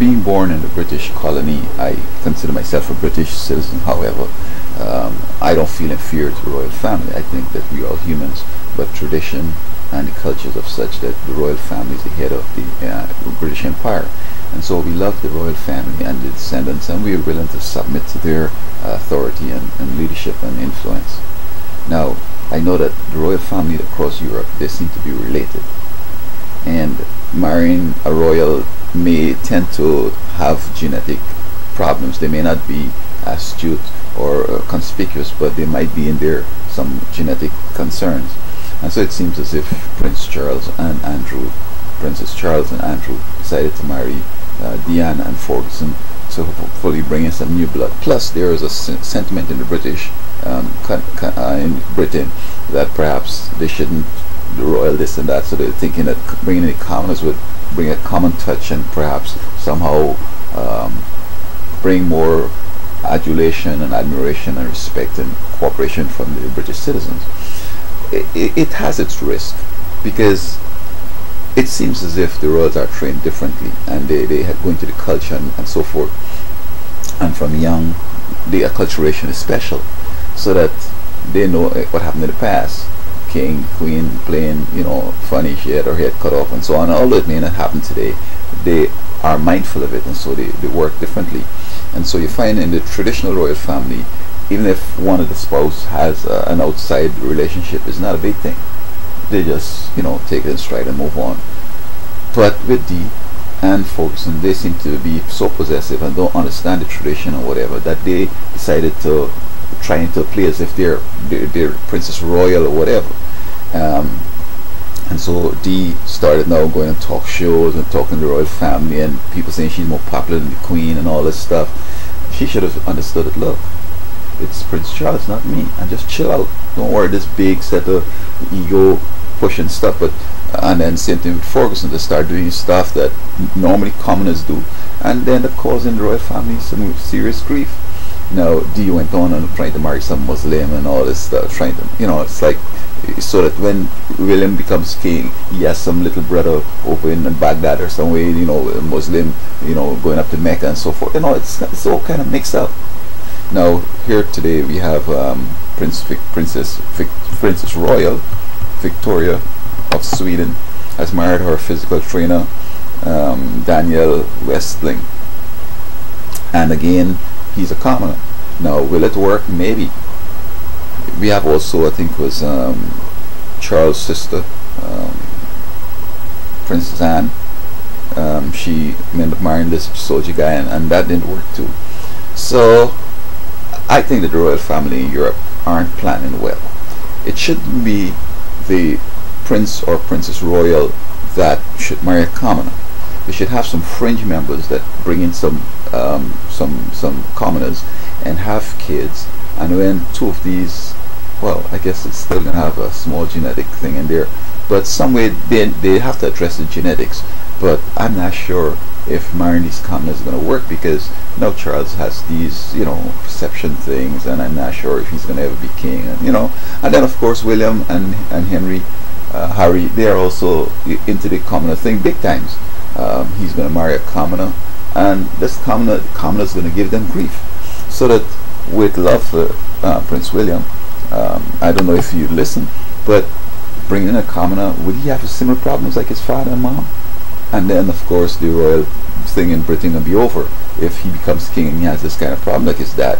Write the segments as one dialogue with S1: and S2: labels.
S1: being born in the British colony, I consider myself a British citizen. However, I don't feel inferior to the royal family. I think that we are all humans, but tradition and the cultures of such that the royal family is the head of the British Empire. And so we love the royal family and the descendants, and we are willing to submit to their authority and leadership and influence. Now, I know that the royal family across Europe, they seem to be related. And marrying a royal may tend to have genetic problems. They may not be astute or conspicuous, but they might be in there some genetic concerns. And so it seems as if Princess Charles and Andrew decided to marry Diana and Ferguson to hopefully bring in some new blood. Plus, there is a sentiment in the in Britain that perhaps they shouldn't the royal this and that, so they're thinking that bringing in the commoners would bring a common touch and perhaps somehow bring more adulation and admiration and respect and cooperation from the British citizens. It has its risk, because it seems as if the royals are trained differently, and they go into the culture and so forth, and from young the acculturation is special, so that they know what happened in the past. King, queen playing, funny, she had her head cut off and so on. Although it may not happen today, they are mindful of it, and so they work differently. And so you find in the traditional royal family, even if one of the spouse has an outside relationship, it's not a big thing. They just, take it in stride and move on. But with Dee and Ferguson, they seem to be so possessive and don't understand the tradition or whatever, that they decided to trying to play as if they're Princess Royal or whatever. And so Dee started now going on talk shows and talking to the royal family, and people saying she's more popular than the queen and all this stuff. She should have understood it. Look, it's Prince Charles, not me, and just chill out. Don't worry this big set of ego pushing stuff. But and then same thing with Ferguson, they start doing stuff that normally commoners do, and they end up causing the royal family some serious grief. Now Dee went on and trying to marry some Muslim and all this stuff, trying to, it's like, so that when William becomes king, he has some little brother over in Baghdad or somewhere, a Muslim, going up to Mecca and so forth. It's all kind of mixed up. Now here today we have Princess Royal Victoria of Sweden has married her physical trainer Daniel Westling, and again, he's a commoner. Now, will it work? Maybe. We have also, I think, was Charles' sister, Princess Anne. She ended up marrying this soldier guy, and that didn't work too. So, I think that the royal family in Europe aren't planning well. It shouldn't be the prince or princess royal that should marry a commoner. They should have some fringe members that bring in some commoners and have kids, and when two of these, well, I guess it's still gonna have a small genetic thing in there, but some way they have to address the genetics. But I'm not sure if marrying these commoners is gonna work, because now Charles has these perception things, and I'm not sure if he's gonna ever be king, and then of course William and Harry, they are also into the commoner thing big times. He's going to marry a commoner, and this commoner is going to give them grief. So that, with love for Prince William, I don't know if you listen, but bringing in a commoner, would he have similar problems like his father and mom? And then of course the royal thing in Britain will be over if he becomes king and he has this kind of problem like his dad.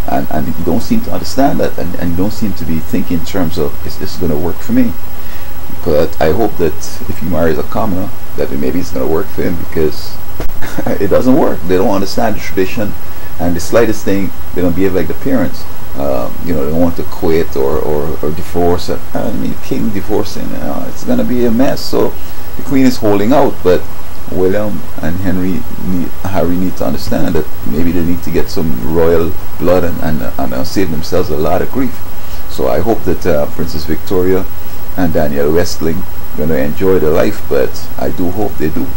S1: And you don't seem to understand that, and you don't seem to be thinking in terms of, is this going to work for me? But I hope that if he marries a commoner, that maybe it's going to work for him, because it doesn't work. They don't understand the tradition, and the slightest thing, they don't behave like the parents. They don't want to quit or divorce. I mean, king divorcing, it's going to be a mess. So the queen is holding out, but William and Harry need to understand that maybe they need to get some royal blood and save themselves a lot of grief. So I hope that Princess Victoria and Daniel Westling are going to enjoy their life, but I do hope they do.